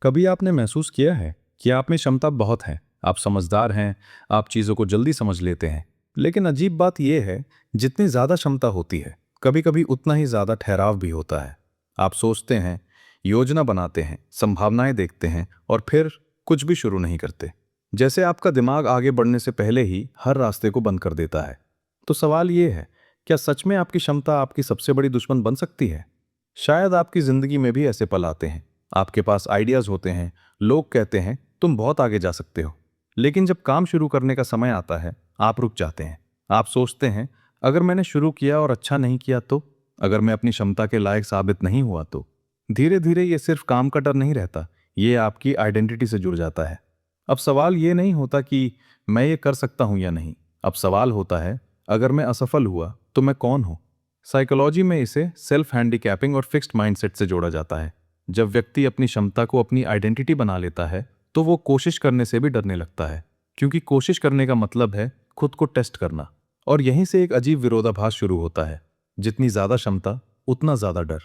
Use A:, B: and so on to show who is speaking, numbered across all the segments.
A: कभी आपने महसूस किया है कि आप में क्षमता बहुत है, आप समझदार हैं, आप चीज़ों को जल्दी समझ लेते हैं। लेकिन अजीब बात यह है, जितनी ज़्यादा क्षमता होती है, कभी कभी उतना ही ज़्यादा ठहराव भी होता है। आप सोचते हैं, योजना बनाते हैं, संभावनाएं देखते हैं और फिर कुछ भी शुरू नहीं करते। जैसे आपका दिमाग आगे बढ़ने से पहले ही हर रास्ते को बंद कर देता है। तो सवाल ये है, क्या सच में आपकी क्षमता आपकी सबसे बड़ी दुश्मन बन सकती है? शायद आपकी ज़िंदगी में भी ऐसे पल आते हैं। आपके पास आइडियाज़ होते हैं, लोग कहते हैं तुम बहुत आगे जा सकते हो। लेकिन जब काम शुरू करने का समय आता है, आप रुक जाते हैं। आप सोचते हैं, अगर मैंने शुरू किया और अच्छा नहीं किया तो? अगर मैं अपनी क्षमता के लायक साबित नहीं हुआ तो? धीरे धीरे ये सिर्फ काम का डर नहीं रहता, ये आपकी आइडेंटिटी से जुड़ जाता है। अब सवाल ये नहीं होता कि मैं ये कर सकता हूं या नहीं। अब सवाल होता है, अगर मैं असफल हुआ तो मैं कौन हूं? साइकोलॉजी में इसे सेल्फ हैंडीकैपिंग और फिक्स्ड माइंडसेट से जोड़ा जाता है। जब व्यक्ति अपनी क्षमता को अपनी आइडेंटिटी बना लेता है, तो वो कोशिश करने से भी डरने लगता है, क्योंकि कोशिश करने का मतलब है खुद को टेस्ट करना। और यहीं से एक अजीब विरोधाभास शुरू होता है, जितनी ज्यादा क्षमता उतना ज्यादा डर।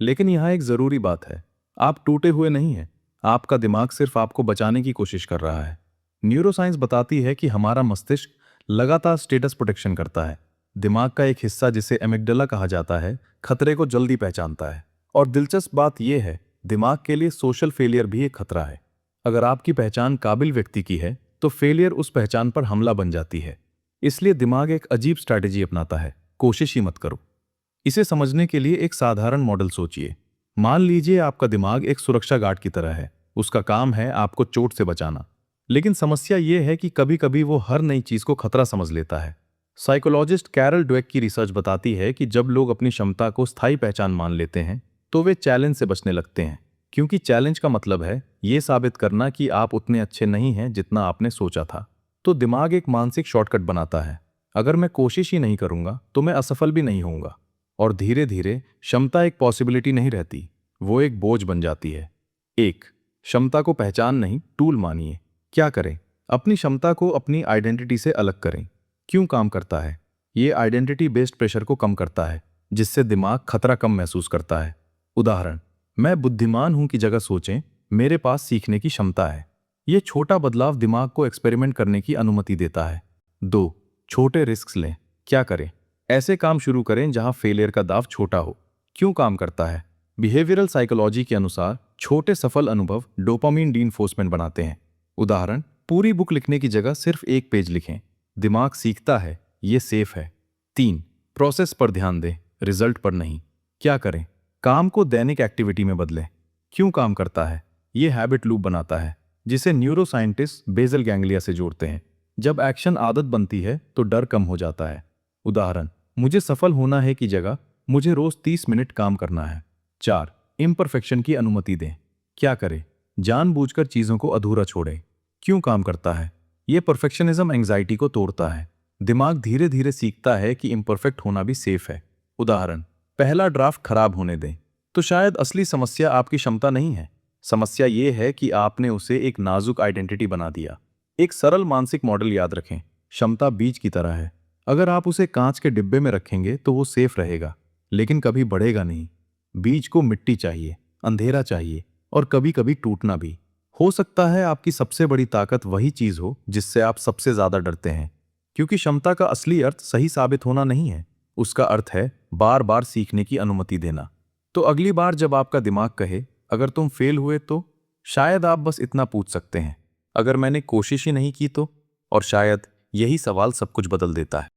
A: लेकिन यहाँ एक जरूरी बात है, आप टूटे हुए नहीं हैं। आपका दिमाग सिर्फ आपको बचाने की कोशिश कर रहा है। न्यूरोसाइंस बताती है कि हमारा मस्तिष्क लगातार स्टेटस प्रोटेक्शन करता है। दिमाग का एक हिस्सा, जिसे एमिगडाला कहा जाता है, खतरे को जल्दी पहचानता है। और दिलचस्प बात यह है, दिमाग के लिए सोशल फेलियर भी एक खतरा है। अगर आपकी पहचान काबिल व्यक्ति की है, तो फेलियर उस पहचान पर हमला बन जाती है। इसलिए दिमाग एक अजीब स्ट्रैटेजी अपनाता है, कोशिश ही मत करो। इसे समझने के लिए एक साधारण मॉडल सोचिए। मान लीजिए आपका दिमाग एक सुरक्षा गार्ड की तरह है। उसका काम है आपको चोट से बचाना। लेकिन समस्या यह है कि कभी कभी वो हर नई चीज को खतरा समझ लेता है। साइकोलॉजिस्ट कैरल ड्वेक की रिसर्च बताती है कि जब लोग अपनी क्षमता को स्थायी पहचान मान लेते हैं, तो वे चैलेंज से बचने लगते हैं। क्योंकि चैलेंज का मतलब है ये साबित करना कि आप उतने अच्छे नहीं हैं जितना आपने सोचा था। तो दिमाग एक मानसिक शॉर्टकट बनाता है, अगर मैं कोशिश ही नहीं करूंगा तो मैं असफल भी नहीं होऊंगा। और धीरे धीरे क्षमता एक पॉसिबिलिटी नहीं रहती, वो एक बोझ बन जाती है। एक, क्षमता को पहचान नहीं, टूल मानिए। क्या करें? अपनी क्षमता को अपनी आइडेंटिटी से अलग करें। क्यों काम करता है? ये आइडेंटिटी बेस्ड प्रेशर को कम करता है, जिससे दिमाग खतरा कम महसूस करता है। उदाहरण, मैं बुद्धिमान हूं की जगह सोचें, मेरे पास सीखने की क्षमता है। ये छोटा बदलाव दिमाग को एक्सपेरिमेंट करने की अनुमति देता है। दो, छोटे रिस्क लें। क्या करें? ऐसे काम शुरू करें जहां फेलियर का दाव छोटा हो। क्यों काम करता है? बिहेवियरल साइकोलॉजी के अनुसार छोटे सफल अनुभव डोपामिन रीइंफोर्समेंट बनाते हैं। उदाहरण, पूरी बुक लिखने की जगह सिर्फ एक पेज लिखें। दिमाग सीखता है, ये सेफ है। तीन, प्रोसेस पर ध्यान दें, रिजल्ट पर नहीं। क्या करें? काम को दैनिक एक्टिविटी में बदलें। क्यों काम करता है? ये हैबिट लूप बनाता है, जिसे न्यूरोसाइंटिस्ट बेसल गैंग्लिया से जोड़ते हैं। जब एक्शन आदत बनती है तो डर कम हो जाता है। उदाहरण, मुझे सफल होना है की जगह मुझे रोज 30 मिनट काम करना है। चार, इम्परफेक्शन की अनुमति दें। क्या करें? जानबूझकर चीजों को अधूरा छोड़ें। क्यों काम करता है? ये परफेक्शनिज्म एंग्जाइटी को तोड़ता है। दिमाग धीरे धीरे सीखता है कि इम्परफेक्ट होना भी सेफ है। उदाहरण, पहला ड्राफ्ट खराब होने दें। तो शायद असली समस्या आपकी क्षमता नहीं है। समस्या ये है कि आपने उसे एक नाजुक आइडेंटिटी बना दिया। एक सरल मानसिक मॉडल याद रखें, क्षमता बीज की तरह है। अगर आप उसे कांच के डिब्बे में रखेंगे तो वो सेफ रहेगा, लेकिन कभी बढ़ेगा नहीं। बीज को मिट्टी चाहिए, अंधेरा चाहिए और कभी कभी टूटना भी। हो सकता है आपकी सबसे बड़ी ताकत वही चीज हो जिससे आप सबसे ज्यादा डरते हैं। क्योंकि क्षमता का असली अर्थ सही साबित होना नहीं है, उसका अर्थ है बार बार सीखने की अनुमति देना। तो अगली बार जब आपका दिमाग कहे अगर तुम फेल हुए तो, शायद आप बस इतना पूछ सकते हैं, अगर मैंने कोशिश ही नहीं की तो? और शायद यही सवाल सब कुछ बदल देता है।